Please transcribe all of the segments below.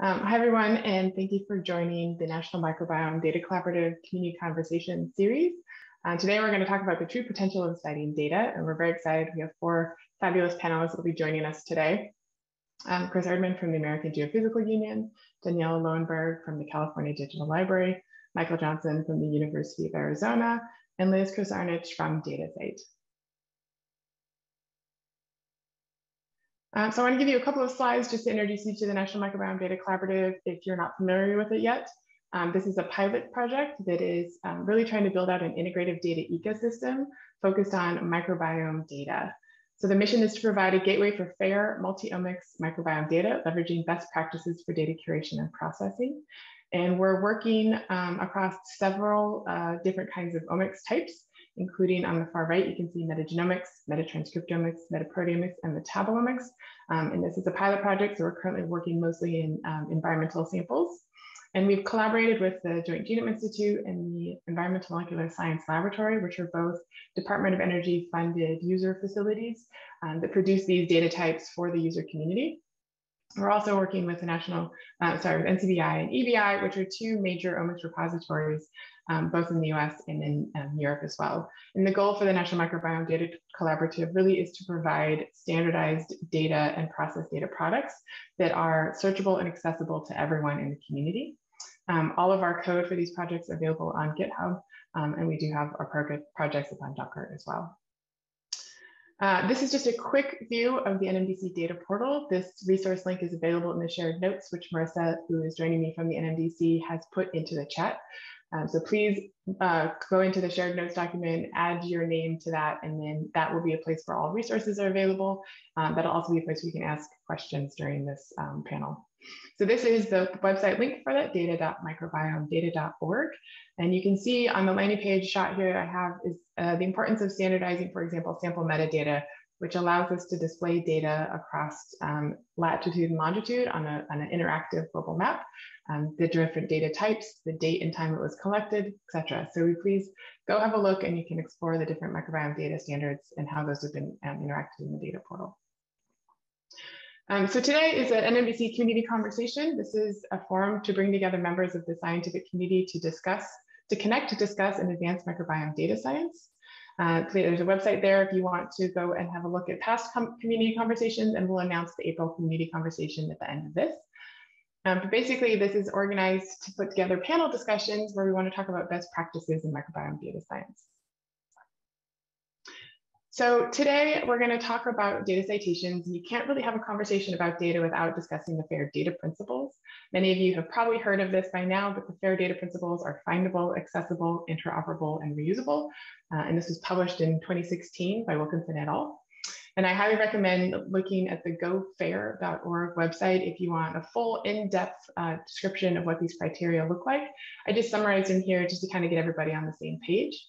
Hi, everyone, and thank you for joining the National Microbiome Data Collaborative Community Conversation Series. Today, we're going to talk about the true potential of citing data, and we're very excited. We have 4 fabulous panelists that will be joining us today. Chris Erdmann from the American Geophysical Union, Daniella Lowenberg from the California Digital Library, Michael Johnson from the University of Arizona, and Liz Kosarnich from DataCite. So I want to give you a couple of slides just to introduce you to the National Microbiome Data Collaborative if you're not familiar with it yet. This is a pilot project that is really trying to build out an integrative data ecosystem focused on microbiome data. So the mission is to provide a gateway for fair multi-omics microbiome data, leveraging best practices for data curation and processing. And we're working across several different kinds of omics types, including on the far right, you can see metagenomics, metatranscriptomics, metaproteomics, and metabolomics. And this is a pilot project, so we're currently working mostly in environmental samples. And we've collaborated with the Joint Genome Institute and the Environmental Molecular Science Laboratory, which are both Department of Energy funded user facilities that produce these data types for the user community. We're also working with the with NCBI and EBI, which are 2 major omics repositories, both in the US and in Europe as well. And the goal for the National Microbiome Data Collaborative really is to provide standardized data and process data products that are searchable and accessible to everyone in the community. All of our code for these projects are available on GitHub, and we do have our projects up on Docker as well. This is just a quick view of the NMDC data portal. This resource link is available in the shared notes, which Marissa, who is joining me from the NMDC, has put into the chat. So please go into the shared notes document, add your name to that, and then that will be a place where all resources are available. That'll also be a place where you can ask questions during this panel. So this is the website link for that, data.microbiomedata.org. And you can see on the landing page shot here I have is the importance of standardizing, for example, sample metadata, which allows us to display data across latitude and longitude on an interactive global map, the different data types, the date and time it was collected, etc. So please go have a look and you can explore the different microbiome data standards and how those have been interacted in the data portal. So today is an NMDC community conversation. This is a forum to bring together members of the scientific community to connect, to discuss, and advance microbiome data science. There's a website there if you want to go and have a look at past community conversations, and we'll announce the April community conversation at the end of this. But basically, this is organized to put together panel discussions where we want to talk about best practices in microbiome data science. So today we're going to talk about data citations. You can't really have a conversation about data without discussing the FAIR data principles. Many of you have probably heard of this by now, but the FAIR data principles are findable, accessible, interoperable, and reusable. And this was published in 2016 by Wilkinson et al. And I highly recommend looking at the gofair.org website if you want a full in-depth description of what these criteria look like. I just summarized them here just to kind of get everybody on the same page.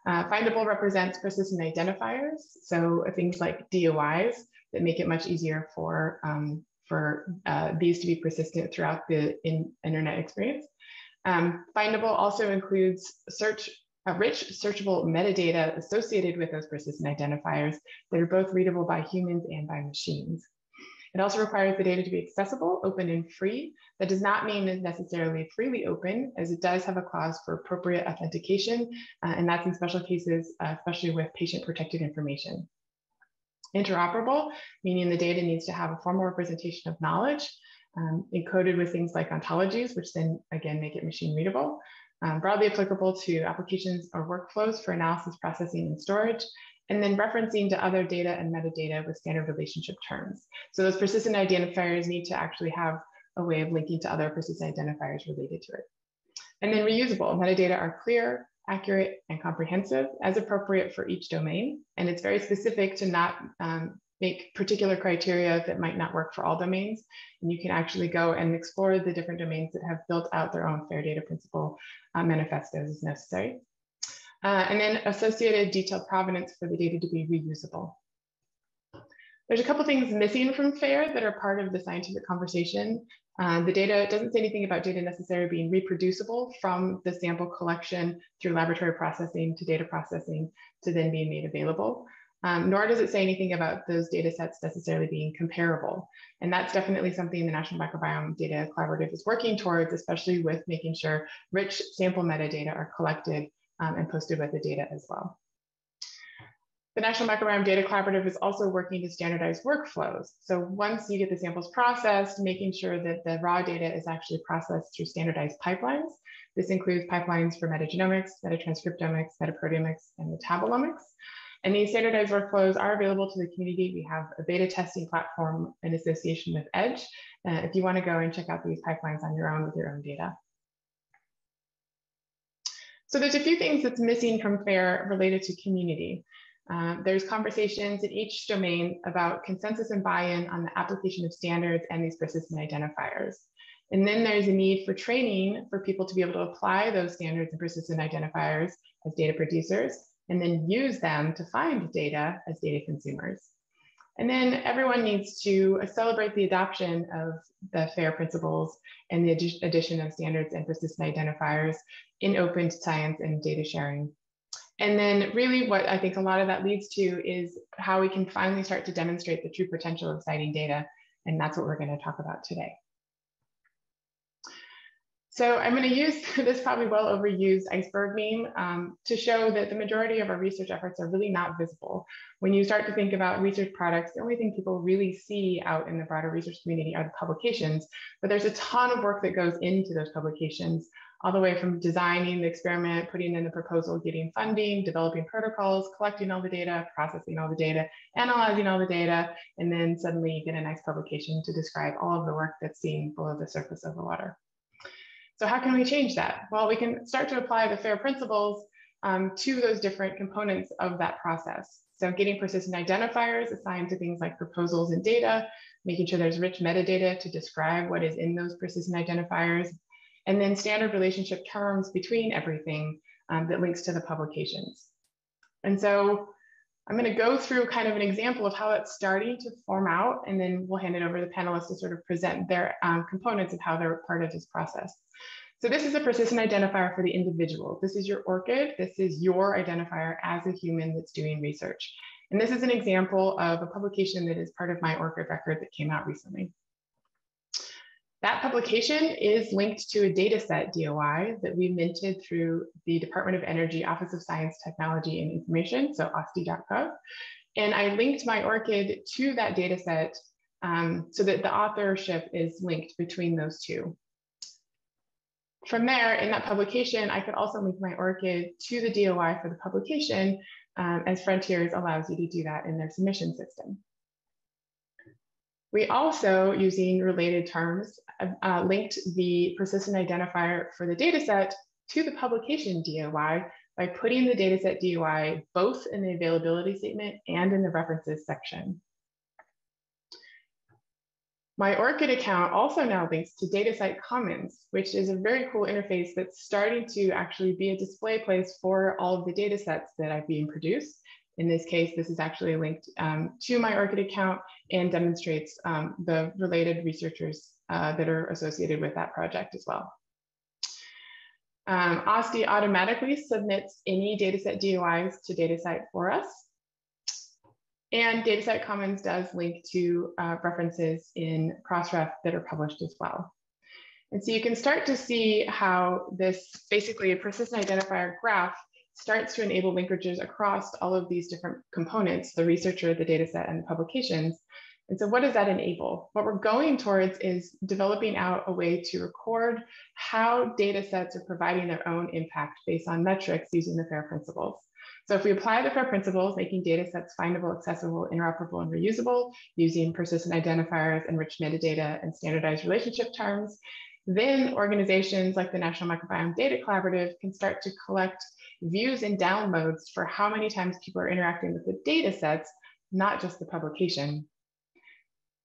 Findable represents persistent identifiers, so things like DOIs that make it much easier for these to be persistent throughout the internet experience. Findable also includes rich searchable metadata associated with those persistent identifiers that are both readable by humans and by machines. It also requires the data to be accessible, open, and free. That does not mean it's necessarily freely open, as it does have a clause for appropriate authentication, and that's in special cases, especially with patient-protected information. Interoperable, meaning the data needs to have a formal representation of knowledge, encoded with things like ontologies, which then, again, make it machine readable. Broadly applicable to applications or workflows for analysis, processing, and storage, and then referencing to other data and metadata with standard relationship terms. So those persistent identifiers need to actually have a way of linking to other persistent identifiers related to it. And then reusable, metadata are clear, accurate, and comprehensive as appropriate for each domain. And it's very specific to not make particular criteria that might not work for all domains. And you can actually go and explore the different domains that have built out their own FAIR data principle manifestos as necessary. And then associated detailed provenance for the data to be reusable. There's a couple things missing from FAIR that are part of the scientific conversation. The data doesn't say anything about data necessarily being reproducible from the sample collection through laboratory processing to data processing to then being made available. nor does it say anything about those data sets necessarily being comparable. And that's definitely something the National Microbiome Data Collaborative is working towards, especially with making sure rich sample metadata are collected and posted with the data as well. The National Microbiome Data Collaborative is also working to standardize workflows. So once you get the samples processed, making sure that the raw data is actually processed through standardized pipelines. This includes pipelines for metagenomics, metatranscriptomics, metaproteomics, and metabolomics. And these standardized workflows are available to the community. We have a beta testing platform in association with Edge, if you want to go and check out these pipelines on your own with your own data. So there's a few things that's missing from FAIR related to community. There's conversations in each domain about consensus and buy-in on the application of standards and these persistent identifiers. And then there's a need for training for people to be able to apply those standards and persistent identifiers as data producers, and then use them to find data as data consumers. And then everyone needs to celebrate the adoption of the FAIR principles and the addition of standards and persistent identifiers in open science and data sharing. And then really what I think a lot of that leads to is how we can finally start to demonstrate the true potential of citing data. And that's what we're going to talk about today. So I'm going to use this probably well overused iceberg meme to show that the majority of our research efforts are really not visible. When you start to think about research products, the only thing people really see out in the broader research community are the publications, but there's a ton of work that goes into those publications, all the way from designing the experiment, putting in the proposal, getting funding, developing protocols, collecting all the data, processing all the data, analyzing all the data, and then suddenly you get a nice publication to describe all of the work that's seen below the surface of the water. So how can we change that? Well, we can start to apply the FAIR principles to those different components of that process. So getting persistent identifiers assigned to things like proposals and data, making sure there's rich metadata to describe what is in those persistent identifiers, and then standard relationship terms between everything that links to the publications. And so I'm going to go through kind of an example of how it's starting to form out, and then we'll hand it over to the panelists to sort of present their components of how they're part of this process. So this is a persistent identifier for the individual. This is your ORCID. This is your identifier as a human that's doing research. And this is an example of a publication that is part of my ORCID record that came out recently. That publication is linked to a dataset DOI that we minted through the Department of Energy Office of Science, Technology, and Information, so OSTI.gov. And I linked my ORCID to that dataset so that the authorship is linked between those two. From there, in that publication, I could also link my ORCID to the DOI for the publication, as Frontiers allows you to do that in their submission system. We also, using related terms, linked the persistent identifier for the dataset to the publication DOI by putting the dataset DOI both in the availability statement and in the references section. My ORCID account also now links to DataCite Commons, which is a very cool interface that's starting to actually be a display place for all of the data sets that are being produced. In this case, this is actually linked to my ORCID account and demonstrates the related researchers that are associated with that project as well. OSTI automatically submits any dataset DOIs to DataCite for us. And DataCite Commons does link to references in Crossref that are published as well. And so you can start to see how this basically a persistent identifier graph starts to enable linkages across all of these different components, the researcher, the dataset, and the publications. And so what does that enable? What we're going towards is developing out a way to record how data sets are providing their own impact based on metrics using the FAIR principles. So if we apply the FAIR principles, making data sets findable, accessible, interoperable, and reusable, using persistent identifiers, enriched metadata, and standardized relationship terms, then organizations like the National Microbiome Data Collaborative can start to collect views and downloads for how many times people are interacting with the data sets, not just the publication.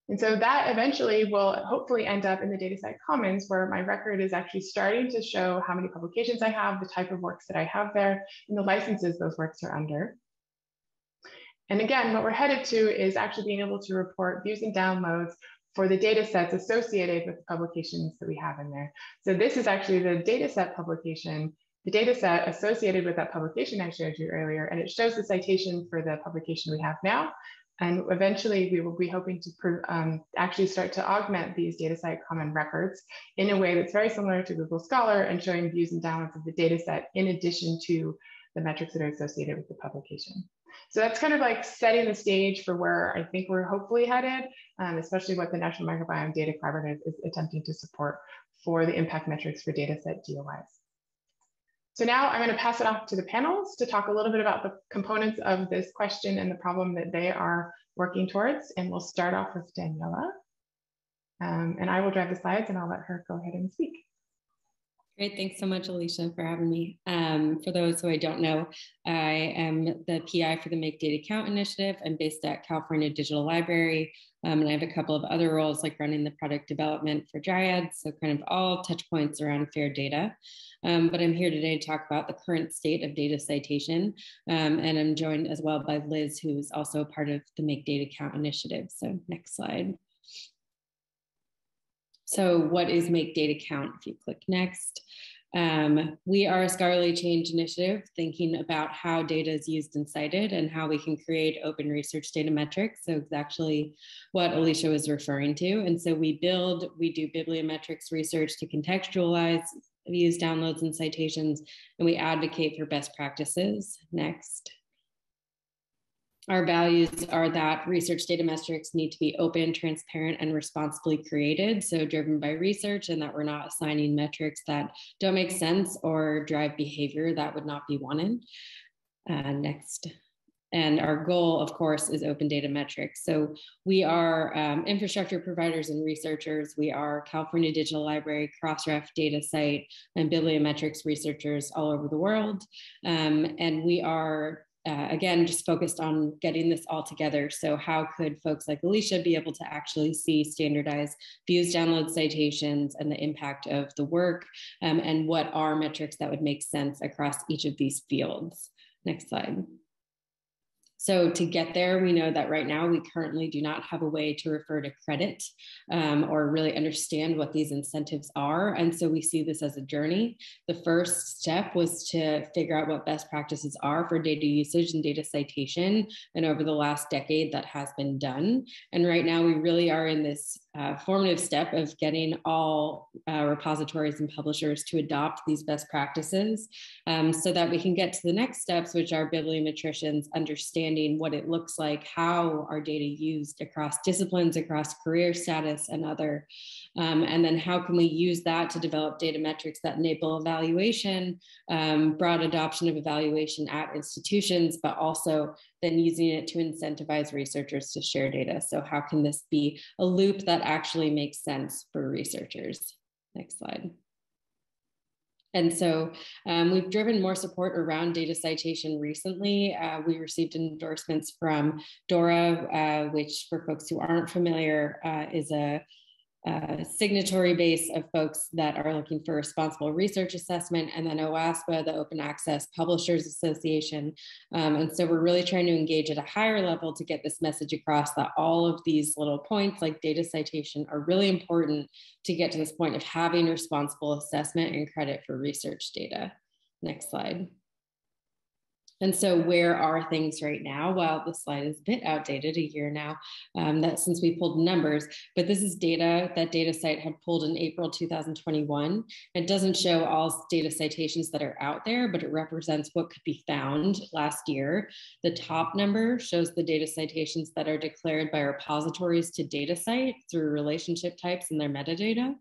And so that eventually will hopefully end up in the DataCite Commons, where my record is actually starting to show how many publications I have, the type of works that I have there, and the licenses those works are under. And again, what we're headed to is actually being able to report views and downloads for the data sets associated with the publications that we have in there. So this is actually the dataset publication the data set associated with that publication I showed you earlier, and it shows the citation for the publication we have now. And eventually we will be hoping to actually start to augment these DataCite common records in a way that's very similar to Google Scholar and showing views and downloads of the data set in addition to the metrics that are associated with the publication. So that's kind of like setting the stage for where I think we're hopefully headed, especially what the National Microbiome Data Collaborative is attempting to support for the impact metrics for dataset DOIs. So now I'm going to pass it off to the panelists to talk a little bit about the components of this question and the problem that they are working towards. And we'll start off with Daniella. And I will drive the slides and I'll let her go ahead and speak. Great, thanks so much, Elisha, for having me. For those who I don't know, I am the PI for the Make Data Count initiative. I'm based at California Digital Library, and I have a couple of other roles like running the product development for Dryad, so kind of all touch points around fair data. But I'm here today to talk about the current state of data citation, and I'm joined as well by Liz, who's also part of the Make Data Count initiative. So next slide. So what is Make Data Count? If you click next. We are a scholarly change initiative thinking about how data is used and cited and how we can create open research data metrics. So it's actually what Elisha was referring to. And so we do bibliometrics research to contextualize views, downloads, and citations, and we advocate for best practices. Next. Our values are that research data metrics need to be open, transparent, and responsibly created, so driven by research, and that we're not assigning metrics that don't make sense or drive behavior that would not be wanted. Next. And our goal, of course, is open data metrics. So we are infrastructure providers and researchers. We are California Digital Library, Crossref, DataCite, and bibliometrics researchers all over the world. And we are again, just focused on getting this all together. So how could folks like Elisha be able to actually see standardized views, downloads, citations, and the impact of the work, and what are metrics that would make sense across each of these fields? Next slide. So to get there, we know that right now we currently do not have a way to refer to credit or really understand what these incentives are. And so we see this as a journey. The first step was to figure out what best practices are for data usage and data citation. And over the last decade, that has been done. And right now we really are in this formative step of getting all repositories and publishers to adopt these best practices so that we can get to the next steps, which are bibliometricians understanding what it looks like, how our data used across disciplines, across career status and other, and then how can we use that to develop data metrics that enable evaluation, broad adoption of evaluation at institutions, but also then using it to incentivize researchers to share data. So how can this be a loop that actually makes sense for researchers? Next slide. And so we've driven more support around data citation recently. We received endorsements from DORA, which for folks who aren't familiar is a signatory base of folks that are looking for responsible research assessment, and then OASPA, the Open Access Publishers Association. And so we're really trying to engage at a higher level to get this message across that all of these little points like data citation are really important to get to this point of having responsible assessment and credit for research data. Next slide. And so where are things right now? Well, the slide is a bit outdated, a year now, that since we pulled numbers, but this is data that DataCite had pulled in April 2021. It doesn't show all data citations that are out there, but it represents what could be found last year. The top number shows the data citations that are declared by repositories to DataCite through relationship types and their metadata.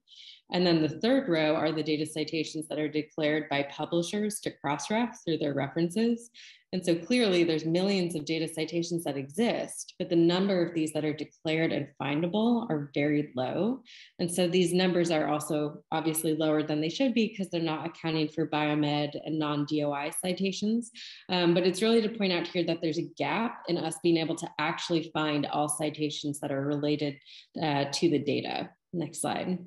And then the third row are the data citations that are declared by publishers to Crossref through their references. And so clearly there's millions of data citations that exist, but the number of these that are declared and findable are very low. And so these numbers are also obviously lower than they should be because they're not accounting for biomed and non-DOI citations. But it's really to point out here that there's a gap in us being able to actually find all citations that are related to the data. Next slide.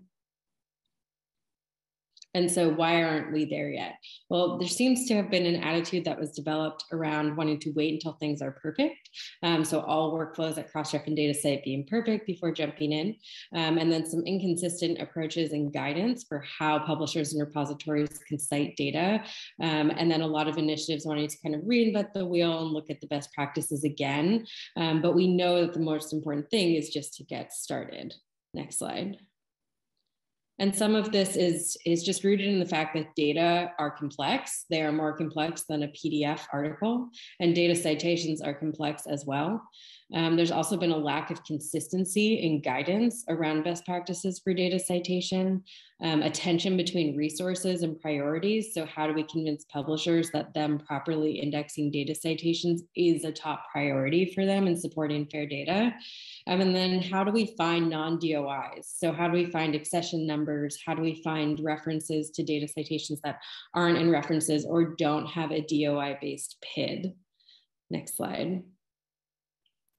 And so why aren't we there yet? Well, there seems to have been an attitude that was developed around wanting to wait until things are perfect. So all workflows at Crossref and DataCite being perfect before jumping in. And then some inconsistent approaches and guidance for how publishers and repositories can cite data. And then a lot of initiatives wanting to kind of reinvent the wheel and look at the best practices again. But we know that the most important thing is just to get started. Next slide. And some of this is just rooted in the fact that data are complex. They are more complex than a PDF article, and data citations are complex as well. There's also been a lack of consistency in guidance around best practices for data citation, a tension between resources and priorities. So how do we convince publishers that them properly indexing data citations is a top priority for them in supporting fair data? And then how do we find non-DOIs? So how do we find accession numbers? How do we find references to data citations that aren't in references or don't have a DOI-based PID? Next slide.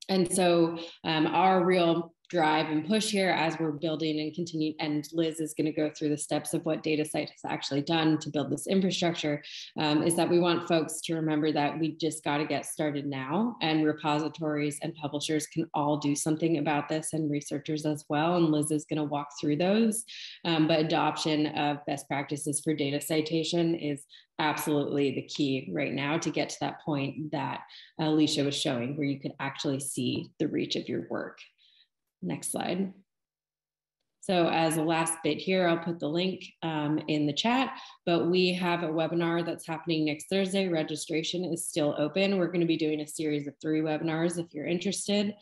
And so our real drive and push here as we're building and continuing, and Liz is going to go through the steps of what DataCite has actually done to build this infrastructure, is that we want folks to remember that we just got to get started now, and repositories and publishers can all do something about this, and researchers as well, and Liz is going to walk through those. But adoption of best practices for data citation is absolutely the key right now to get to that point that Elisha was showing, where you could actually see the reach of your work. Next slide. So as a last bit here, I'll put the link in the chat, but we have a webinar that's happening next Thursday. Registration is still open. We're going to be doing a series of 3 webinars if you're interested.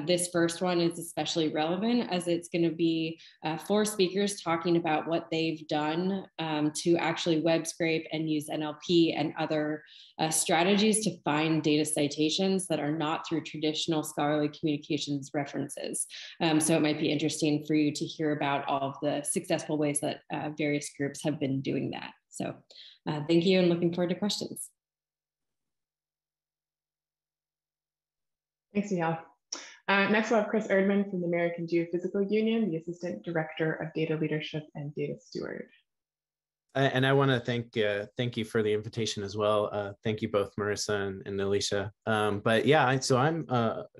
This first one is especially relevant as it's going to be 4 speakers talking about what they've done to actually web scrape and use NLP and other strategies to find data citations that are not through traditional scholarly communications references. So it might be interesting for you to hear about all of the successful ways that various groups have been doing that. So thank you, and looking forward to questions. Thanks, Danielle. Next we'll have Chris Erdmann from the American Geophysical Union, the Assistant Director of Data Leadership and Data Steward. And I want to thank you for the invitation as well. Thank you both, Marissa and Elisha. But yeah, so I'm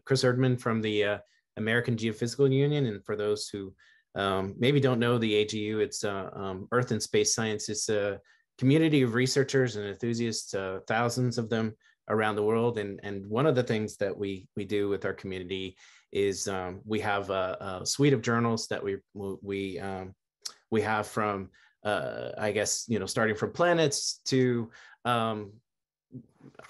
Chris Erdmann from the American Geophysical Union, and for those who maybe don't know the AGU, it's Earth and Space Science. It's a community of researchers and enthusiasts, thousands of them around the world. And one of the things that we do with our community is we have a suite of journals that we have from I guess, starting from planets to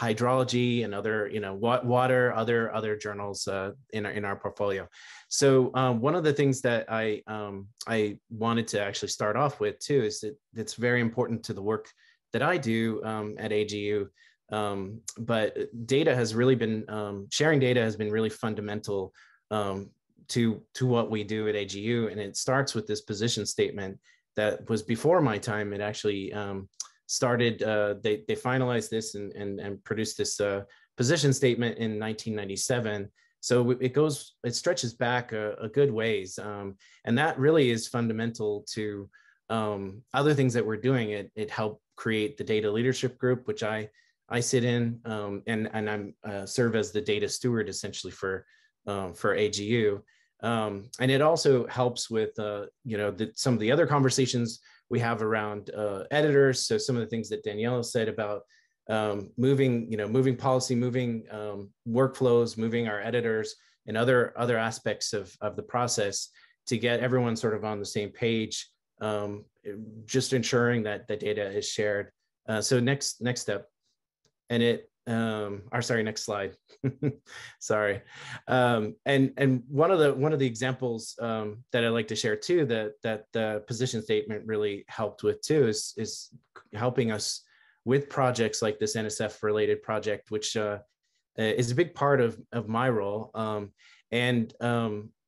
hydrology and other, water, other journals in our portfolio. So one of the things that I wanted to actually start off with too is that it's very important to the work that I do at AGU. But data has really been sharing data has been really fundamental to what we do at AGU, and it starts with this position statement that was before my time. It actually started, they finalized this and produced this position statement in 1997. So it stretches back a good ways. And that really is fundamental to other things that we're doing. It helped create the data leadership group, which I sit in, and I'm serve as the data steward essentially for AGU. And it also helps with, some of the other conversations we have around editors. So some of the things that Daniella said about moving policy, moving workflows, moving our editors and other aspects of the process to get everyone sort of on the same page, just ensuring that the data is shared. So next step, and next slide. Sorry. And one of the examples that I like to share too, that the position statement really helped with too, is helping us with projects like this NSF related project, which is a big part of my role.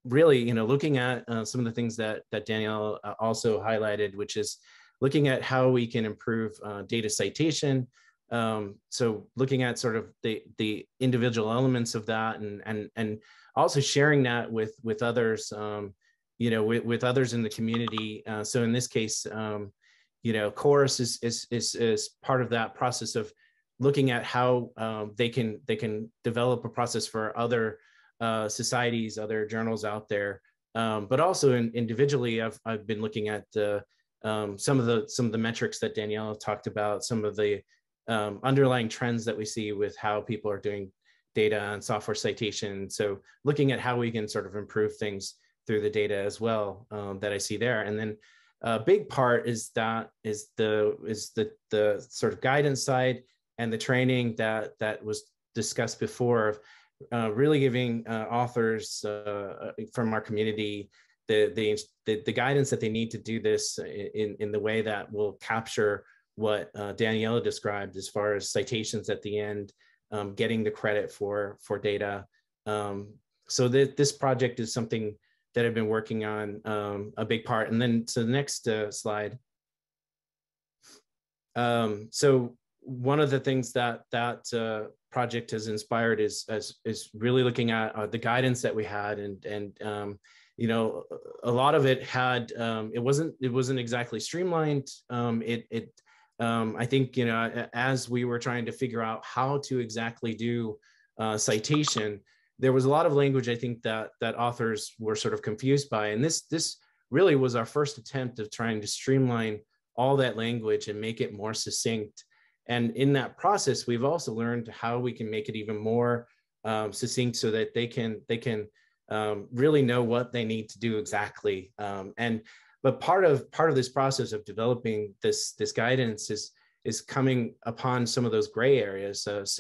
Really, looking at some of the things that Danielle also highlighted, which is looking at how we can improve data citation. So looking at sort of the individual elements of that, and also sharing that with others, with others in the community. So in this case, Chorus is part of that process of looking at how they can develop a process for other societies, other journals out there, but also individually. I've been looking at some of the metrics that Daniella talked about, some of the underlying trends that we see with how people are doing data and software citation. So looking at how we can sort of improve things through the data as well, that I see there. And then a big part is the sort of guidance side and the training that was discussed before, really giving authors from our community the guidance that they need to do this in the way that will capture what Daniella described as far as citations at the end, getting the credit for data. So this project is something that I've been working on, a big part. And then to the next slide. So one of the things that project has inspired is really looking at the guidance that we had, and a lot of it had it wasn't exactly streamlined. I think as we were trying to figure out how to exactly do citation, there was a lot of language I think that authors were sort of confused by, and this really was our first attempt of trying to streamline all that language and make it more succinct. And in that process, we've also learned how we can make it even more succinct so that they can really know what they need to do exactly. But part of this process of developing this guidance is coming upon some of those gray areas. It's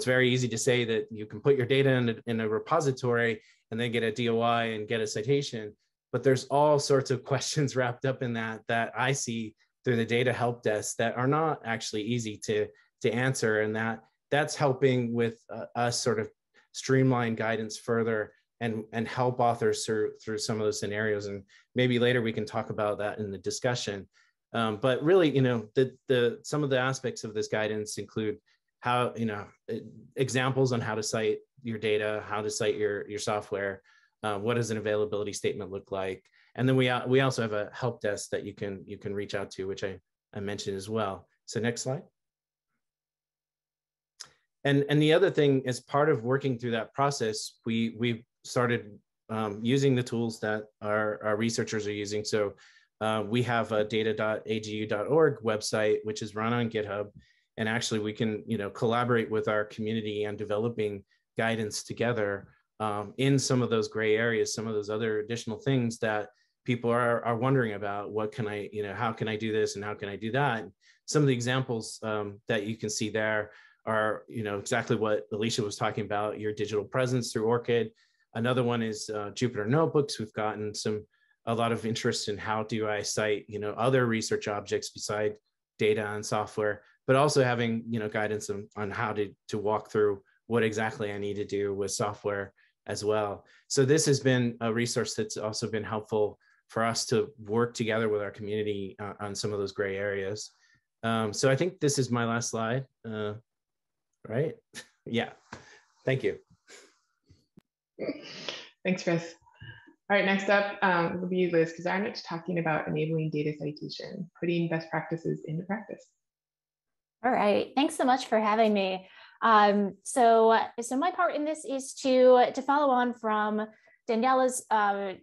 very easy to say that you can put your data in a repository and then get a DOI and get a citation, but there's all sorts of questions wrapped up in that I see through the data help desk that are not actually easy to answer, and that's helping with us sort of streamline guidance further and help authors through some of those scenarios. And maybe later we can talk about that in the discussion. But really, some of the aspects of this guidance include how, examples on how to cite your data, how to cite your software, what does an availability statement look like? And then we also have a help desk that you can reach out to, which I mentioned as well. So next slide. And the other thing, as part of working through that process, we've started using the tools that our researchers are using. So we have a data.agu.org website, which is run on GitHub. And actually we can collaborate with our community on developing guidance together in some of those gray areas, some of those other additional things that people are wondering about. What can I, how can I do this and how can I do that? And some of the examples that you can see there are, exactly what Elisha was talking about, your digital presence through ORCID. Another one is Jupyter Notebooks. We've gotten a lot of interest in how do I cite, other research objects beside data and software, but also having, guidance on how to walk through what exactly I need to do with software as well. So this has been a resource that's also been helpful for us to work together with our community on some of those gray areas. So I think this is my last slide, right? Yeah, thank you. Thanks, Chris. All right, next up will be Liz Kazarnich talking about enabling data citation, putting best practices into practice. All right, thanks so much for having me. So my part in this is to follow on from Daniella's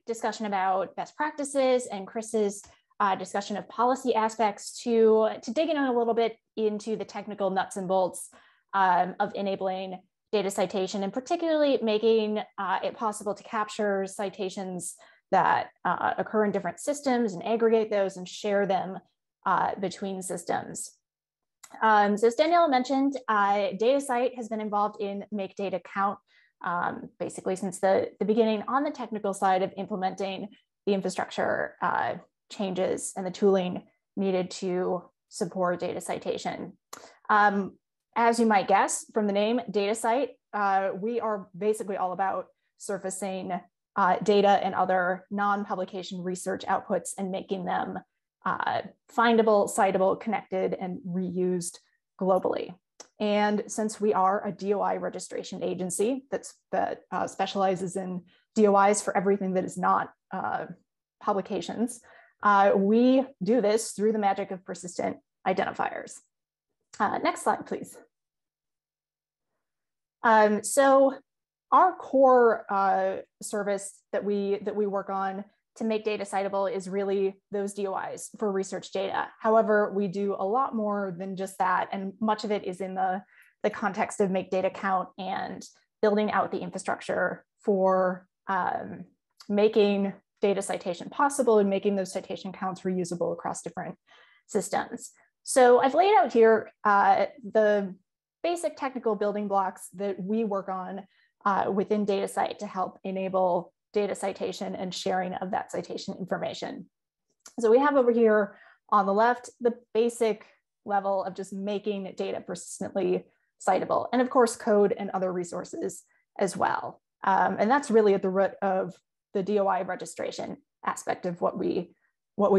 discussion about best practices and Chris's discussion of policy aspects to dig in a little bit into the technical nuts and bolts of enabling data citation, and particularly making it possible to capture citations that occur in different systems and aggregate those and share them between systems. So as Daniella mentioned, DataCite has been involved in Make Data Count basically since the beginning on the technical side of implementing the infrastructure changes and the tooling needed to support data citation. As you might guess from the name DataCite, we are basically all about surfacing data and other non-publication research outputs and making them findable, citable, connected, and reused globally. And since we are a DOI registration agency that specializes in DOIs for everything that is not publications, we do this through the magic of persistent identifiers. Next slide, please. So our core service that we work on to make data citable is really those DOIs for research data. However, we do a lot more than just that, and much of it is in the context of make data count and building out the infrastructure for making data citation possible and making those citation counts reusable across different systems. So I've laid out here the basic technical building blocks that we work on within DataCite to help enable data citation and sharing of that citation information. So we have over here on the left, the basic level of just making data persistently citable, and of course, code and other resources as well. And that's really at the root of the DOI registration aspect of what we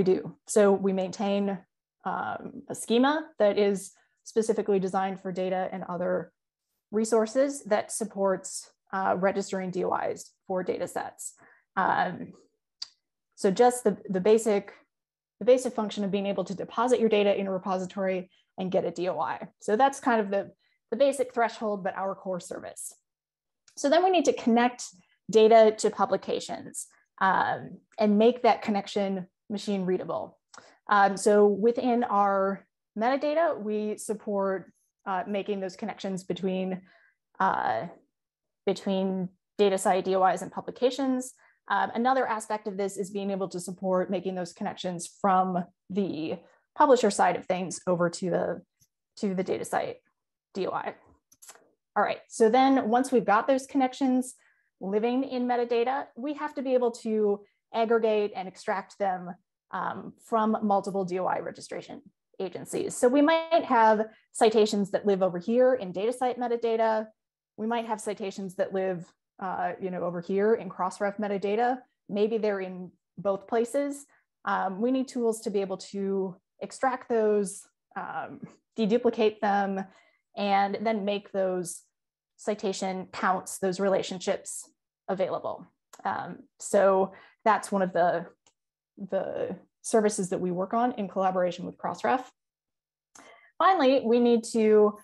do. So we maintain a schema that is specifically designed for data and other resources that supports registering DOIs for data sets. So just the basic function of being able to deposit your data in a repository and get a DOI. So that's kind of the basic threshold, but our core service. So then we need to connect data to publications and make that connection machine readable. So within our metadata, we support making those connections between DataCite DOIs and publications. Another aspect of this is being able to support making those connections from the publisher side of things over to the DataCite DOI. All right, so then once we've got those connections living in metadata, we have to be able to aggregate and extract them from multiple DOI registration agencies. So we might have citations that live over here in DataCite metadata. We might have citations that live over here in Crossref metadata. Maybe they're in both places. We need tools to be able to extract those, deduplicate them, and then make those citation counts, those relationships available. So that's one of the services that we work on in collaboration with Crossref. Finally, we need to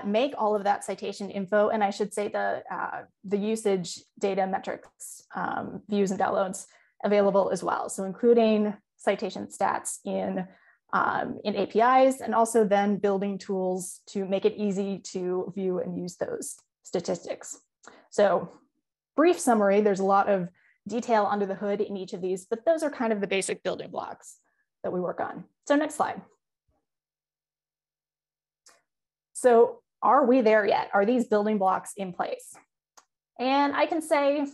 make all of that citation info, and I should say the usage data metrics, views and downloads available as well. So including citation stats in APIs, and also then building tools to make it easy to view and use those statistics. So brief summary, there's a lot of detail under the hood in each of these, but those are kind of the basic building blocks that we work on. So next slide. So are we there yet? Are these building blocks in place? And I can say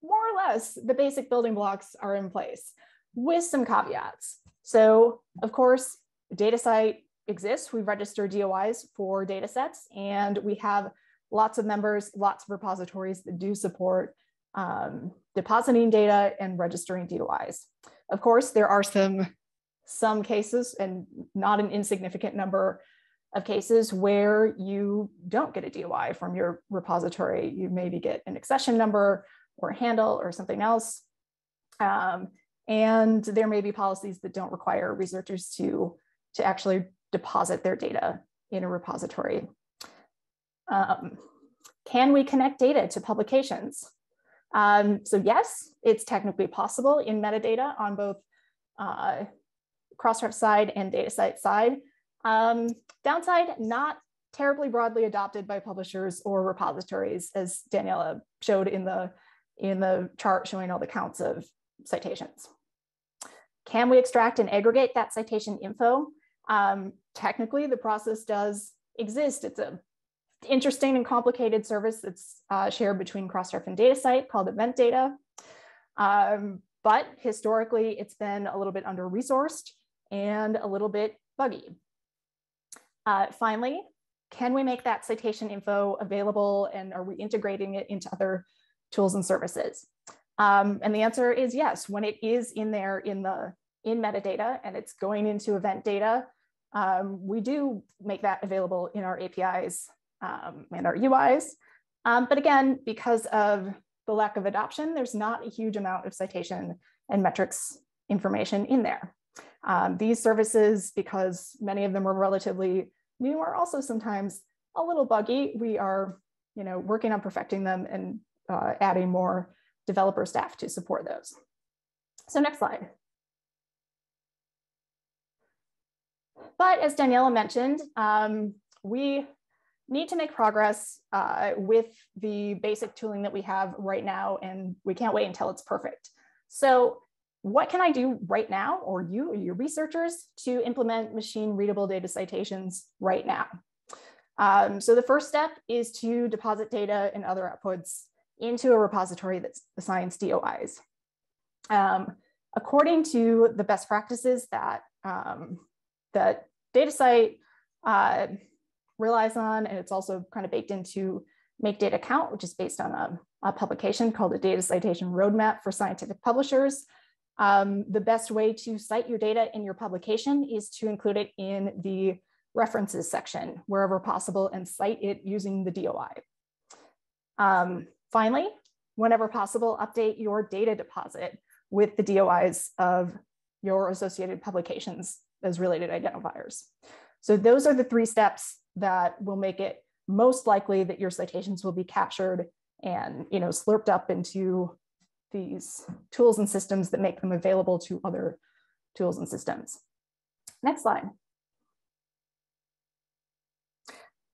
more or less the basic building blocks are in place with some caveats. So of course, DataCite exists. We register DOIs for data sets, and we have lots of members, lots of repositories that do support depositing data and registering DOIs. Of course, there are some cases, and not an insignificant number of cases, where you don't get a DOI from your repository. You maybe get an accession number or a handle or something else. And there may be policies that don't require researchers to actually deposit their data in a repository. Can we connect data to publications? So yes, it's technically possible in metadata on both Crossref side and DataCite side. Downside, not terribly broadly adopted by publishers or repositories, as Daniella showed in the chart showing all the counts of citations. Can we extract and aggregate that citation info? Technically, the process does exist. It's an interesting and complicated service that's shared between Crossref and DataCite called Event Data. But historically, it's been a little bit under-resourced and a little bit buggy. Finally, can we make that citation info available, and are we integrating it into other tools and services? And the answer is yes. When it is in there in metadata and it's going into event data, we do make that available in our APIs and our UIs. But again, because of the lack of adoption, there's not a huge amount of citation and metrics information in there. These services, because many of them are relatively new, are also sometimes a little buggy. We are, working on perfecting them and adding more developer staff to support those. So next slide. But as Daniella mentioned, we need to make progress with the basic tooling that we have right now, and we can't wait until it's perfect. So what can I do right now, or your researchers, to implement machine readable data citations right now? So the first step is to deposit data and other outputs into a repository that assigns DOIs. According to the best practices that that DataCite relies on, and it's also kind of baked into Make Data Count, which is based on a publication called a Data Citation Roadmap for Scientific Publishers. The best way to cite your data in your publication is to include it in the references section wherever possible and cite it using the DOI. Finally, whenever possible, update your data deposit with the DOIs of your associated publications as related identifiers. So those are the 3 steps that will make it most likely that your citations will be captured and slurped up into these tools and systems that make them available to other tools and systems. Next slide.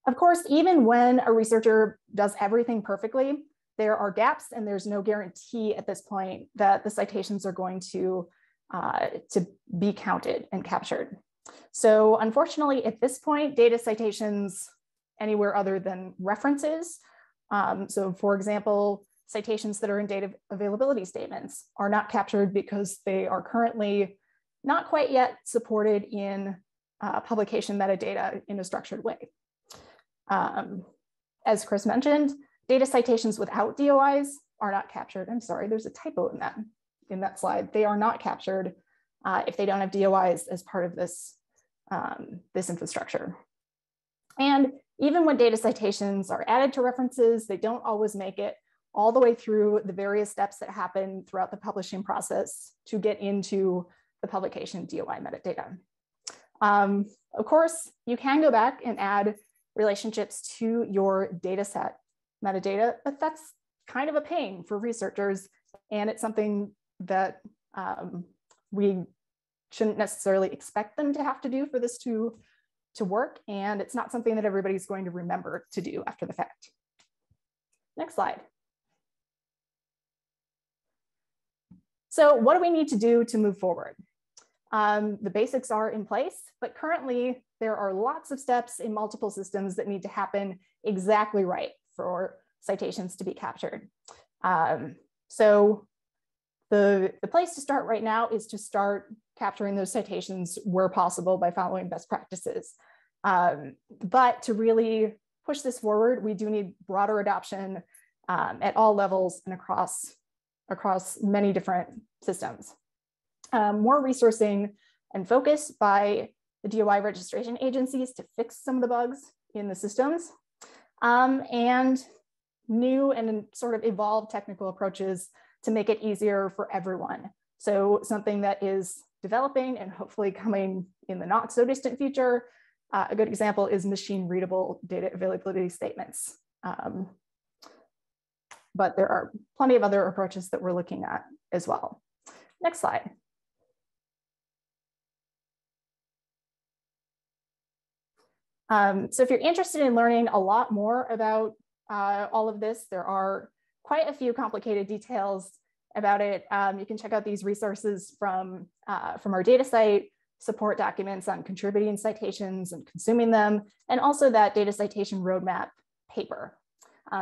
Of course, even when a researcher does everything perfectly, there are gaps, and there's no guarantee at this point that the citations are going to be counted and captured. So unfortunately, at this point, data citations anywhere other than references, so for example, citations that are in data availability statements are not captured because they are currently not quite yet supported in publication metadata in a structured way. As Chris mentioned, data citations without DOIs are not captured. I'm sorry, there's a typo in that slide. They are not captured if they don't have DOIs as part of this, this infrastructure. And even when data citations are added to references, they don't always make it all the way through the various steps that happen throughout the publishing process to get into the publication DOI metadata. Of course, you can go back and add relationships to your data set metadata, but that's kind of a pain for researchers, and it's something that we shouldn't necessarily expect them to have to do for this to work, and it's not something that everybody's going to remember to do after the fact. Next slide. So what do we need to do to move forward? The basics are in place, but currently there are lots of steps in multiple systems that need to happen exactly right for citations to be captured. So the place to start right now is to start capturing those citations where possible by following best practices. But to really push this forward, we do need broader adoption at all levels and across many different systems. More resourcing and focus by the DOI registration agencies to fix some of the bugs in the systems, and new and sort of evolved technical approaches to make it easier for everyone. So something that is developing and hopefully coming in the not so distant future. A good example is machine readable data availability statements. But there are plenty of other approaches that we're looking at as well. Next slide. So if you're interested in learning a lot more about all of this, there are quite a few complicated details about it. You can check out these resources from our DataCite, support documents on contributing citations and consuming them, and also that data citation roadmap paper.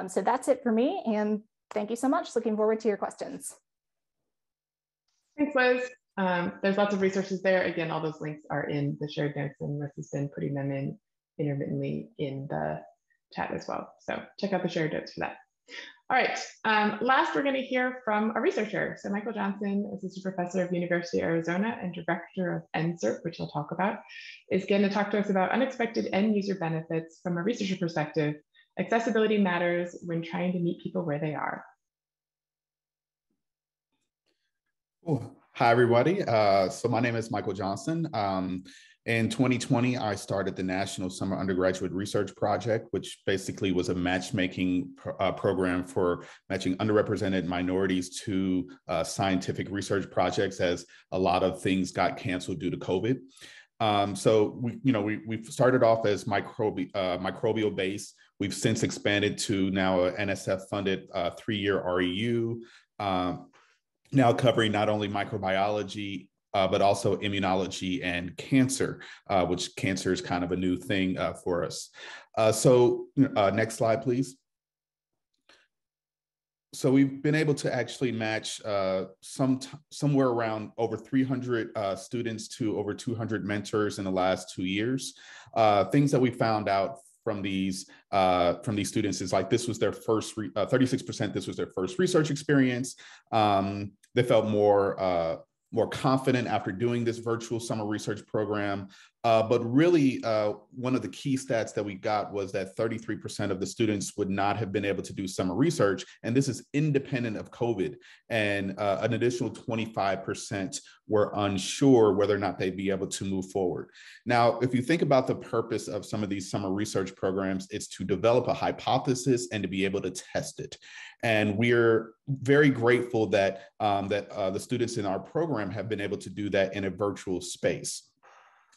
So that's it for me, and thank you so much. Looking forward to your questions. Thanks, Liz. There's lots of resources there. Again, all those links are in the shared notes, and Liz has been putting them in intermittently in the chat as well. So check out the shared notes for that. All right, last we're going to hear from a researcher. So Michael Johnson, Assistant Professor of University of Arizona and Director of NSERP, which I'll talk about, is going to talk to us about unexpected end user benefits from a researcher perspective. Accessibility matters when trying to meet people where they are. Hi, everybody. So my name is Michael Johnson. In 2020, I started the National Summer Undergraduate Research Project, which basically was a matchmaking program for matching underrepresented minorities to scientific research projects, as a lot of things got canceled due to COVID. So we started off as microbial based. We've since expanded to now a NSF-funded 3-year REU, now covering not only microbiology, but also immunology and cancer, which cancer is kind of a new thing for us. Next slide, please. So we've been able to actually match somewhere around over 300 students to over 200 mentors in the last 2 years. Things that we found out from these students is like this was their first 36%. This was their first research experience. They felt more confident after doing this virtual summer research program. But really, one of the key stats that we got was that 33% of the students would not have been able to do summer research. And this is independent of COVID. And an additional 25% were unsure whether or not they'd be able to move forward. Now, if you think about the purpose of some of these summer research programs, it's to develop a hypothesis and to be able to test it. And we're very grateful that, the students in our program have been able to do that in a virtual space.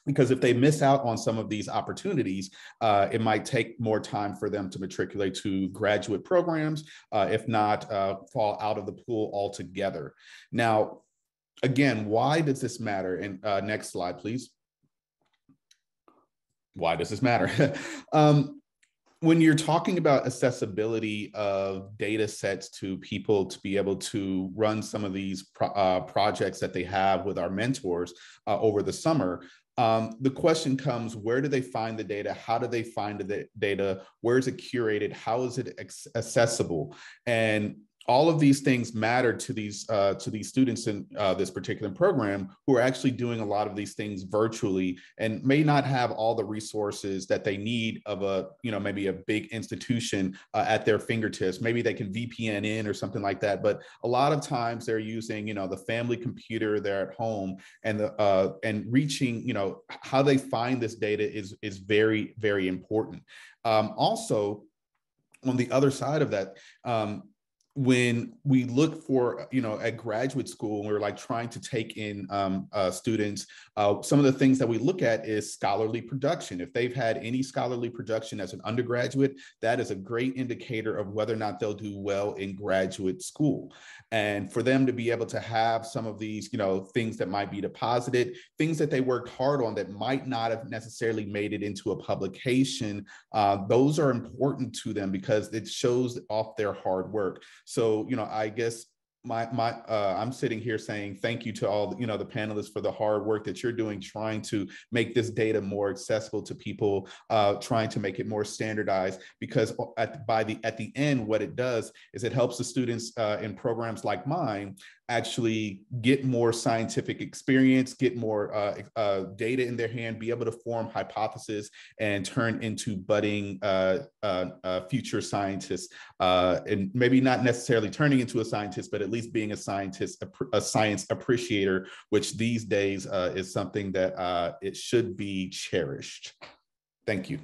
Because if they miss out on some of these opportunities, it might take more time for them to matriculate to graduate programs, if not fall out of the pool altogether. Now, again, why does this matter? And next slide, please. Why does this matter? When you're talking about accessibility of data sets to people to be able to run some of these projects that they have with our mentors over the summer, the question comes, where do they find the data? How do they find the data? Where is it curated? How is it accessible? And all of these things matter to these students in this particular program who are actually doing a lot of these things virtually and may not have all the resources that they need of maybe a big institution at their fingertips. Maybe they can VPN in or something like that. But a lot of times they're using, the family computer, they're at home, and reaching, how they find this data is very, very important. Also, on the other side of that, when we look for, at graduate school, we're like trying to take in students, some of the things that we look at is scholarly production. If they've had any scholarly production as an undergraduate, that is a great indicator of whether or not they'll do well in graduate school. And for them to be able to have some of these, things that might be deposited, things that they worked hard on that might not have necessarily made it into a publication, those are important to them because it shows off their hard work. So, I guess I'm sitting here saying thank you to all, the panelists for the hard work that you're doing, trying to make this data more accessible to people, trying to make it more standardized, because at the end, what it does is it helps the students in programs like mine actually get more scientific experience, get more data in their hand, be able to form hypotheses and turn into budding future scientists, and maybe not necessarily turning into a scientist, but at least being a scientist, a science appreciator, which these days is something that it should be cherished. Thank you.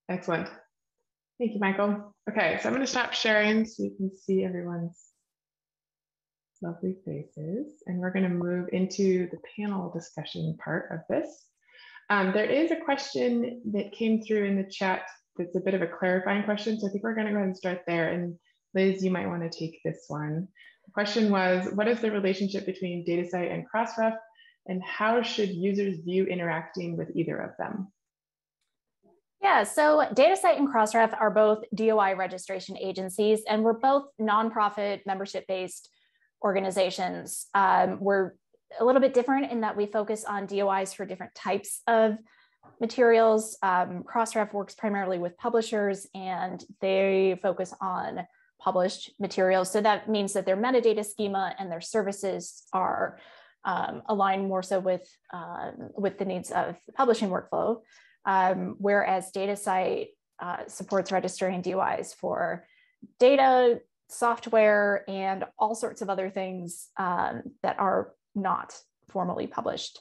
Excellent. Thank you, Michael. Okay, so I'm going to stop sharing so you can see everyone's lovely faces, and we're going to move into the panel discussion part of this. There is a question that came through in the chat that's a bit of a clarifying question, so I think we're going to go ahead and start there. And Liz, you might want to take this one. The question was, what is the relationship between DataCite and Crossref, and how should users view interacting with either of them? Yeah, so DataCite and Crossref are both DOI registration agencies, and we're both nonprofit membership-based organizations. We're a little bit different in that we focus on DOIs for different types of materials. Crossref works primarily with publishers, and they focus on published materials. So that means that their metadata schema and their services are aligned more so with the needs of the publishing workflow. Whereas DataCite supports registering DOIs for data software and all sorts of other things that are not formally published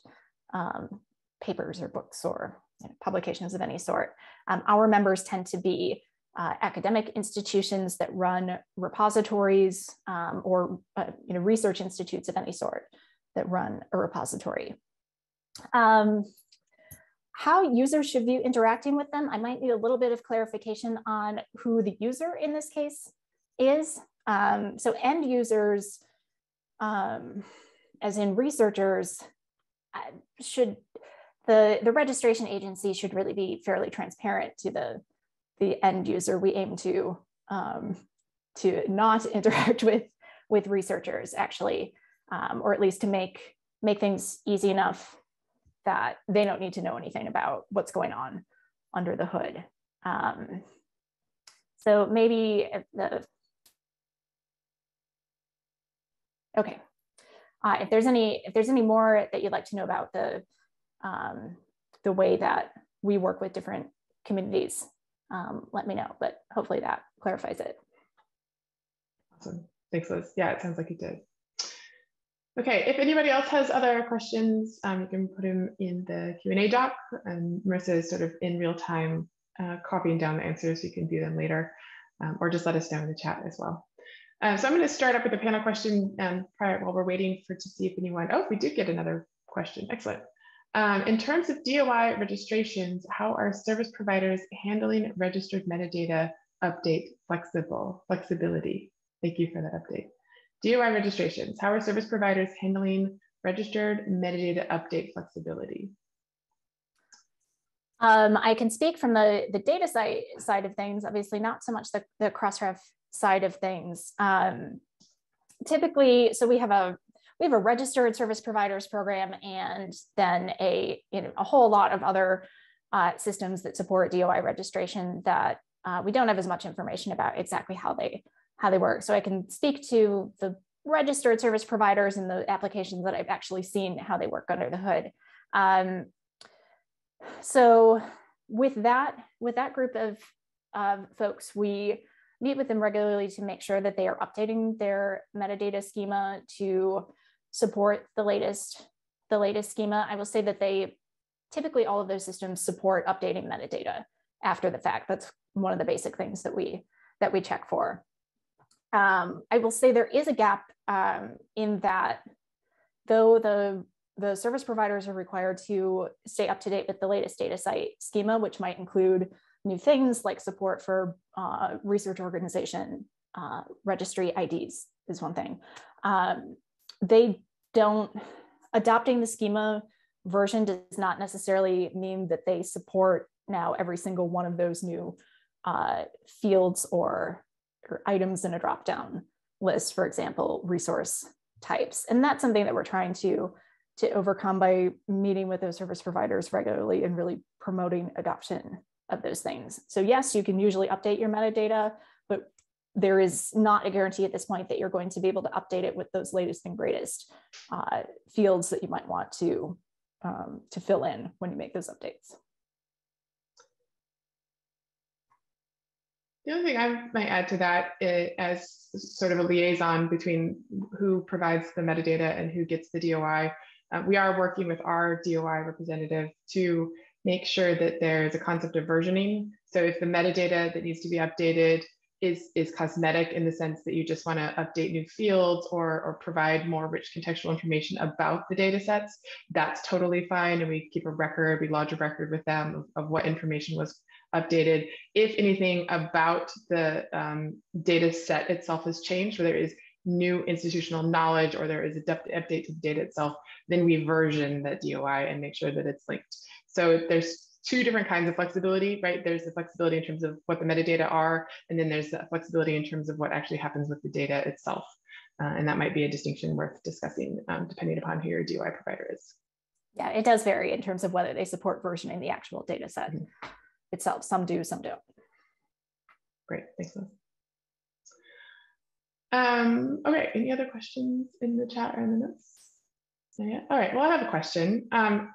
papers or books or publications of any sort. Our members tend to be academic institutions that run repositories or research institutes of any sort that run a repository. How users should view interacting with them, I might need a little bit of clarification on who the user in this case is. So end users, as in researchers, should the registration agency should really be fairly transparent to the end user. We aim to not interact with researchers actually, or at least to make things easy enough that they don't need to know anything about what's going on under the hood. So maybe okay. If there's any more that you'd like to know about the way that we work with different communities, let me know, but hopefully that clarifies it. Awesome, thanks Liz. Yeah, it sounds like it did. Okay, if anybody else has other questions, you can put them in the Q&A doc, and Marissa is sort of in real time copying down the answers so you can view them later, or just let us know in the chat as well. So I'm going to start up with a panel question while we're waiting to see if anyone, oh, we did get another question, excellent. In terms of DOI registrations, how are service providers handling registered metadata update flexibility? Thank you for that update. DOI registrations, how are service providers handling registered metadata update flexibility? I can speak from the data side of things, obviously not so much the Crossref side of things. Typically, so we have a registered service providers program, and then a whole lot of other systems that support DOI registration that we don't have as much information about exactly how they work. So I can speak to the registered service providers and the applications that I've actually seen how they work under the hood. So with that group of folks, we meet with them regularly to make sure that they are updating their metadata schema to support the latest schema. I will say that typically all of those systems support updating metadata after the fact. That's one of the basic things that we check for. I will say there is a gap in that, though the service providers are required to stay up to date with the latest data site schema, which might include new things like support for research organization registry IDs is one thing. Adopting the schema version does not necessarily mean that they support now every single one of those new fields or items in a drop-down list, for example, resource types. And that's something that we're trying to overcome by meeting with those service providers regularly and really promoting adoption of those things. So yes, you can usually update your metadata, but there is not a guarantee at this point that you're going to be able to update it with those latest and greatest fields that you might want to fill in when you make those updates. The only thing I might add to that, as sort of a liaison between who provides the metadata and who gets the DOI, we are working with our DOI representative to make sure that there's a concept of versioning. So if the metadata that needs to be updated is cosmetic in the sense that you just want to update new fields or provide more rich contextual information about the data sets, that's totally fine. And we keep a record, we lodge a record with them of what information was updated. If anything about the data set itself has changed, or there is new institutional knowledge, or there is an update to the data itself, then we version that DOI and make sure that it's linked. So there's two different kinds of flexibility, right? There's the flexibility in terms of what the metadata are, and then there's the flexibility in terms of what actually happens with the data itself. And that might be a distinction worth discussing depending upon who your DOI provider is. Yeah, it does vary in terms of whether they support versioning the actual data set itself. Some do, some don't. Great, thanks, Liz. Okay, any other questions in the chat or in the notes? Yeah. All right, well, I have a question.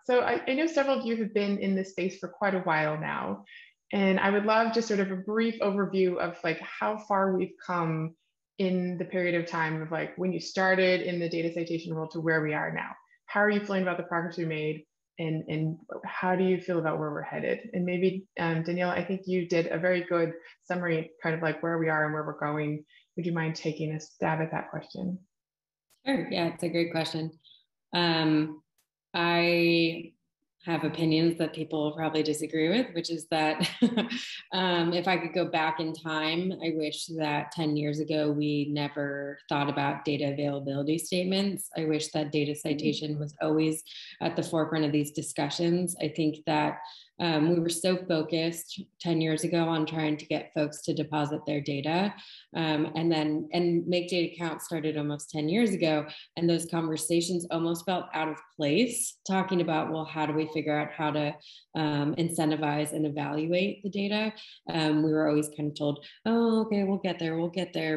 So I know several of you have been in this space for quite a while now, and I would love just sort of a brief overview of like how far we've come in the period of time of like when you started in the data citation role to where we are now. How are you feeling about the progress we made, and how do you feel about where we're headed? And maybe, Daniella, I think you did a very good summary, kind of like where we are and where we're going. Would you mind taking a stab at that question? Sure, yeah, it's a great question. I have opinions that people will probably disagree with, which is that if I could go back in time, I wish that 10 years ago, we never thought about data availability statements. I wish that data citation was always at the forefront of these discussions. I think that we were so focused 10 years ago on trying to get folks to deposit their data, and make data count started almost 10 years ago. And those conversations almost felt out of place, talking about, well, how do we figure out how to incentivize and evaluate the data? We were always kind of told, oh, okay, we'll get there.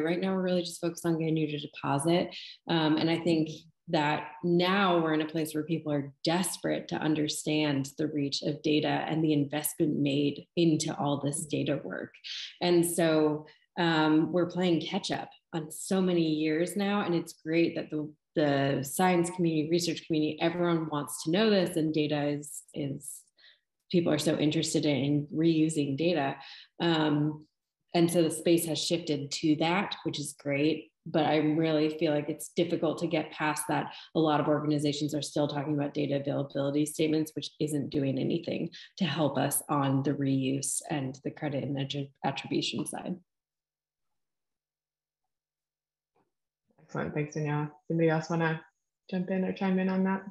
Right now, we're really just focused on getting you to deposit. And I think that now we're in a place where people are desperate to understand the reach of data and the investment made into all this data work. And so we're playing catch up on so many years now. And it's great that the science community, research community, everyone wants to know this, and data is people are so interested in reusing data. And so the space has shifted to that, which is great. But I really feel like it's difficult to get past that. A lot of organizations are still talking about data availability statements, which isn't doing anything to help us on the reuse and the credit and attribution side. Excellent, thanks, Daniella. Somebody else want to jump in or chime in on that?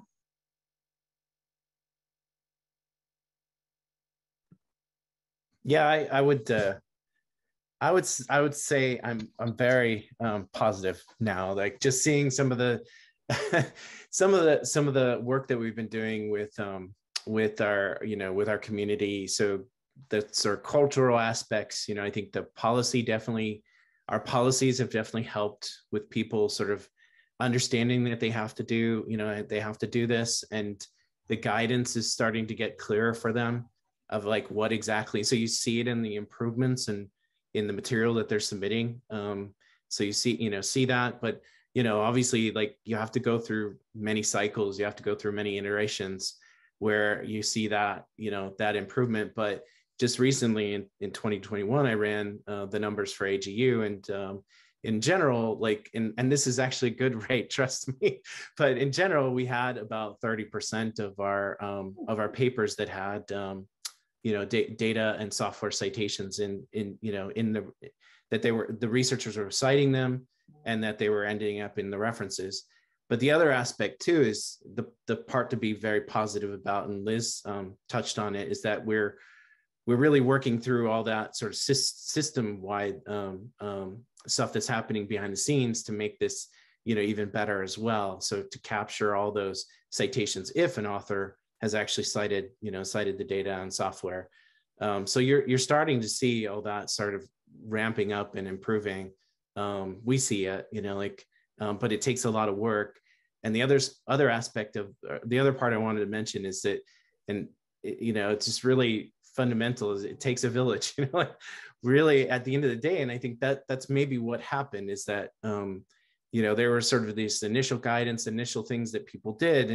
Yeah, I would say I'm very positive now. Like just seeing some of the some of the work that we've been doing with our community. So the sort of cultural aspects. I think our policies have definitely helped with people sort of understanding that they have to do this, and the guidance is starting to get clearer for them of like what exactly. So you see it in the improvements and in the material that they're submitting. So you see that, but obviously, like you have to go through many cycles, you have to go through many iterations where you see that, that improvement. But just recently in 2021, I ran the numbers for AGU, and in general, and this is actually a good rate, trust me, but in general, we had about 30% of our papers that had data and software citations that the researchers were citing them, and that they were ending up in the references. But the other aspect too is the part to be very positive about, and Liz touched on it, is that we're really working through all that sort of system-wide stuff that's happening behind the scenes to make this even better as well. So to capture all those citations if an author has actually cited the data and software. So you're starting to see all that sort of ramping up and improving. We see it, but it takes a lot of work. And the other aspect of the other part I wanted to mention is that, and it's just really fundamental, is it takes a village, really at the end of the day. And I think that's maybe what happened, is that, there were sort of these initial guidance, initial things that people did.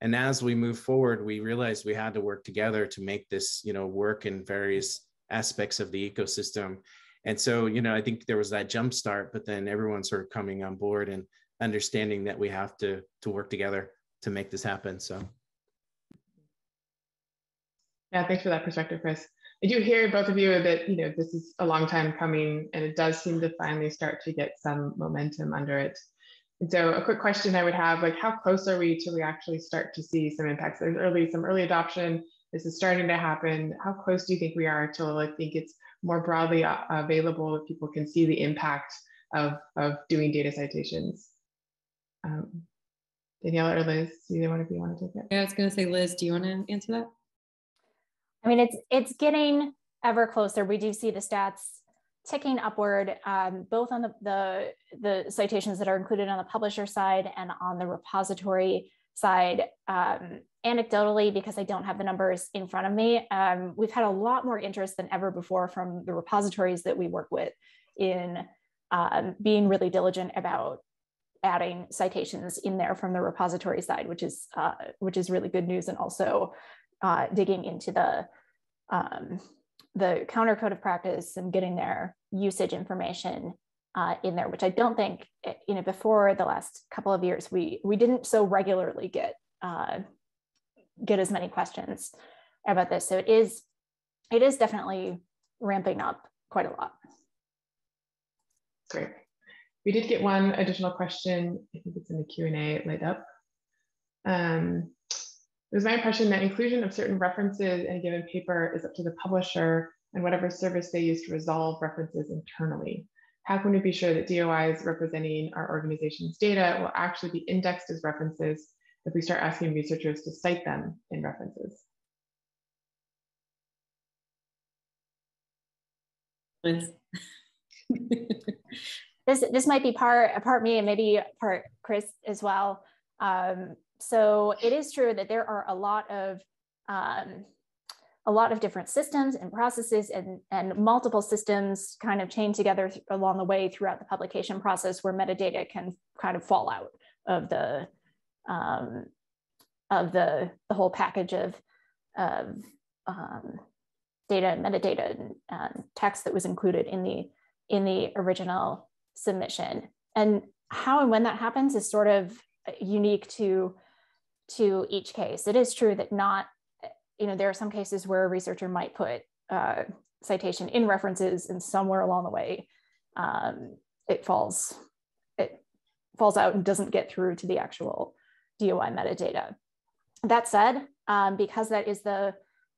And as we move forward, we realized we had to work together to make this, work in various aspects of the ecosystem. And so, I think there was that jump start, but then everyone's sort of coming on board and understanding that we have to work together to make this happen. So. Yeah, thanks for that perspective, Chris. I do hear both of you that, this is a long time coming, and it does seem to finally start to get some momentum under it. And so a quick question I would have, how close are we till we actually start to see some impacts? There's some early adoption. This is starting to happen. How close do you think we are till I think it's more broadly available, if people can see the impact of doing data citations? Daniella or Liz, either one of you want to take it? Yeah, I was going to say, Liz, do you want to answer that? I mean, it's getting ever closer. We do see the stats ticking upward, both on the citations that are included on the publisher side and on the repository side. Anecdotally, because I don't have the numbers in front of me, we've had a lot more interest than ever before from the repositories that we work with in being really diligent about adding citations in there from the repository side, which is really good news, and also digging into the counter code of practice and getting their usage information in there, which I don't think, before the last couple of years, we didn't so regularly get as many questions about this. So it is definitely ramping up quite a lot. Great. We did get one additional question. I think it's in the Q&A laid up. It was my impression that inclusion of certain references in a given paper is up to the publisher and whatever service they use to resolve references internally. How can we be sure that DOIs representing our organization's data will actually be indexed as references if we start asking researchers to cite them in references? This might be part me and maybe part Chris as well. So it is true that there are a lot of different systems and processes and multiple systems kind of chained together along the way throughout the publication process, where metadata can kind of fall out of the whole package of data and metadata and text that was included in the original submission. And how and when that happens is sort of unique to each case. It is true that there are some cases where a researcher might put citation in references, and somewhere along the way it falls out and doesn't get through to the actual DOI metadata. That said, because that is the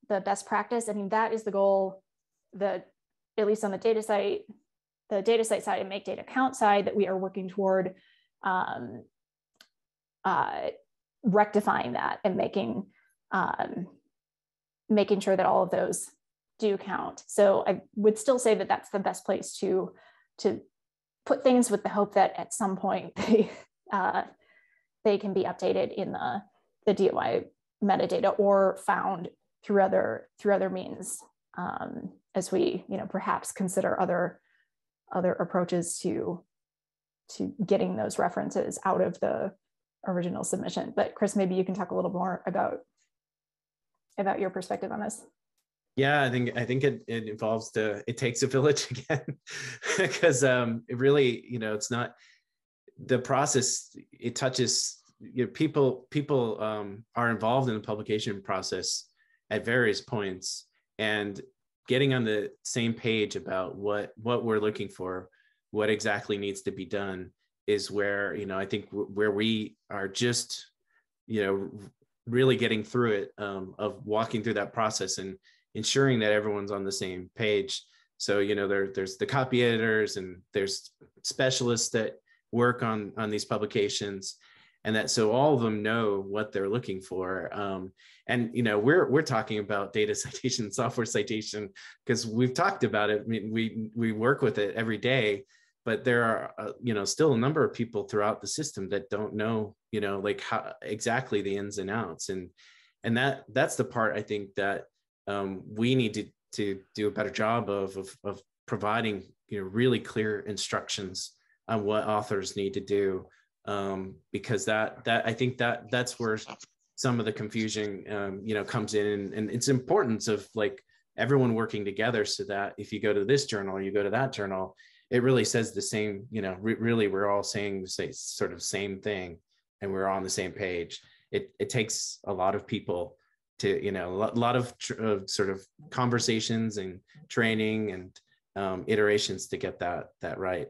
best practice, I mean, that is the goal that, at least on the data site side and make data count side, that we are working toward rectifying that and making sure that all of those do count. So I would still say that that's the best place to put things, with the hope that at some point they can be updated in the DOI metadata or found through other means, as we perhaps consider other approaches to getting those references out of the original submission. But Chris, maybe you can talk a little more about your perspective on this. Yeah, I think it involves it takes a village again, because it really, it's not the process. It touches people are involved in the publication process at various points, and getting on the same page about what we're looking for, what exactly needs to be done, is where, I think where we are just, really getting through it, of walking through that process and ensuring that everyone's on the same page. So, there's the copy editors, and there's specialists that work on these publications, and that, so all of them know what they're looking for. And, we're talking about data citation, software citation, because we've talked about it. I mean, we work with it every day, but there are, still a number of people throughout the system that don't know, like how exactly the ins and outs. And that's the part I think that we need to do a better job of providing, really clear instructions on what authors need to do, because that I think that's where some of the confusion, comes in, and it's importance of like everyone working together, so that if you go to this journal or you go to that journal, it really says the same, really we're all saying the sort of same thing, and we're on the same page. It takes a lot of people to, a lot of sort of conversations and training and iterations to get that right.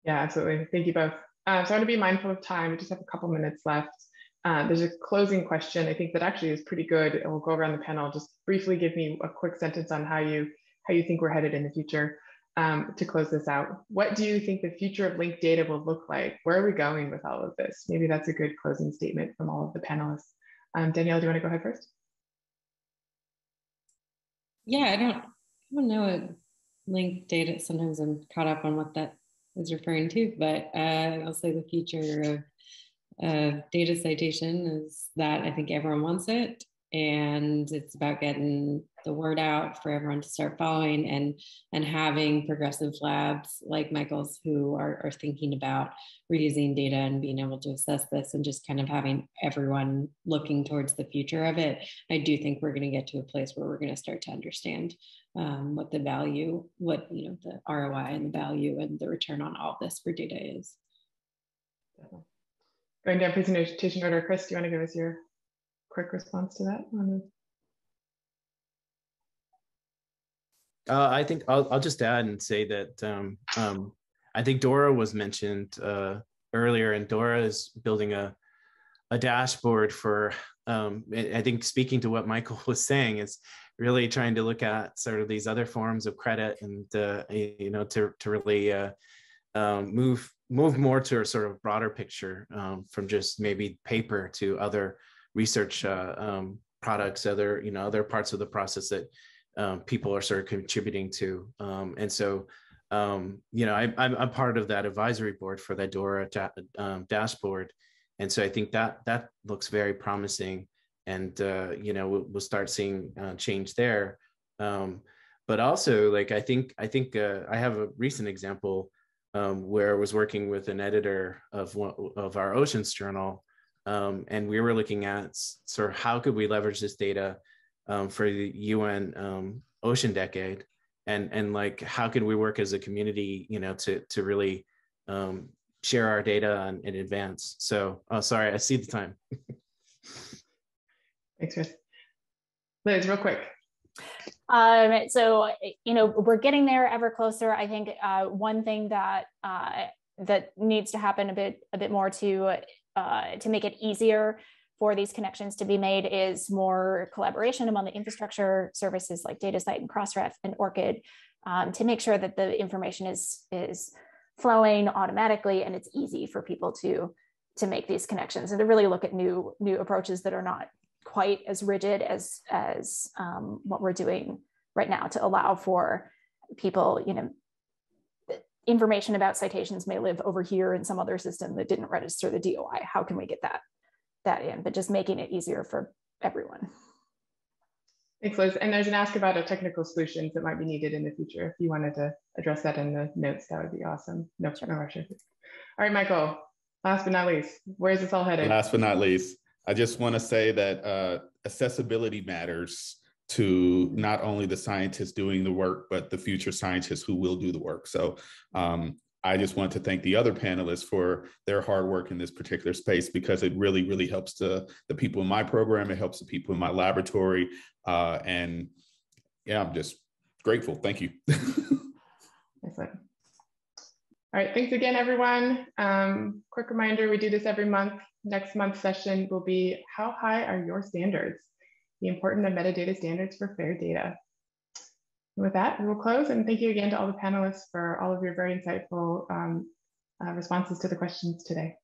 Yeah, absolutely. Thank you both. So I want to be mindful of time. We just have a couple minutes left. There's a closing question, I think, that actually is pretty good, and we'll go around the panel. Just briefly give me a quick sentence on how you think we're headed in the future, to close this out. What do you think the future of linked data will look like? Where are we going with all of this? Maybe that's a good closing statement from all of the panelists. Danielle, do you want to go ahead first? Yeah, I don't know what linked data. Sometimes I'm caught up on what that is referring to, but I'll say the future of data citation is that I think everyone wants it, and it's about getting the word out for everyone to start following, and having progressive labs like Michael's who are thinking about reusing data and being able to assess this, and just kind of having everyone looking towards the future of it. I do think we're going to get to a place where we're going to start to understand what the value, the ROI and the value and the return on all this for data is. Going down presentation order, Chris, do you want to give us your quick response to that? I think I'll just add and say that I think Dora was mentioned earlier, and Dora is building a dashboard for, I think speaking to what Michael was saying, is really trying to look at sort of these other forms of credit and, to really move more to a sort of broader picture from just maybe paper to other research products, other parts of the process that people are sort of contributing to. And so, I'm part of that advisory board for that Dora dashboard. And so I think that looks very promising, and, we'll start seeing change there. But also, like, I think I have a recent example where I was working with an editor of our oceans journal, and we were looking at sort of how could we leverage this data for the UN Ocean Decade, and like how can we work as a community, to really share our data in advance. So, sorry, I see the time. Thanks, Chris. Liz, real quick. So, we're getting there ever closer. I think one thing that needs to happen a bit more to make it easier for these connections to be made is more collaboration among the infrastructure services like DataCite and Crossref and ORCID to make sure that the information is flowing automatically and it's easy for people to make these connections, and to really look at new approaches that are not quite as rigid as what we're doing right now, to allow for people, information about citations may live over here in some other system that didn't register the DOI. How can we get that in? But just making it easier for everyone. Thanks, Liz. And there's an ask about a technical solutions that might be needed in the future. If you wanted to address that in the notes, that would be awesome. No rush. All right, Michael, last but not least, where is this all headed? Last but not least, I just want to say that accessibility matters to not only the scientists doing the work, but the future scientists who will do the work. So I just want to thank the other panelists for their hard work in this particular space, because it really, really helps the people in my program. It helps the people in my laboratory. And yeah, I'm just grateful. Thank you. Excellent. All right, thanks again, everyone. Quick reminder, we do this every month. Next month's session will be, how high are your standards? The importance of metadata standards for fair data. And with that, we will close, and thank you again to all the panelists for all of your very insightful responses to the questions today.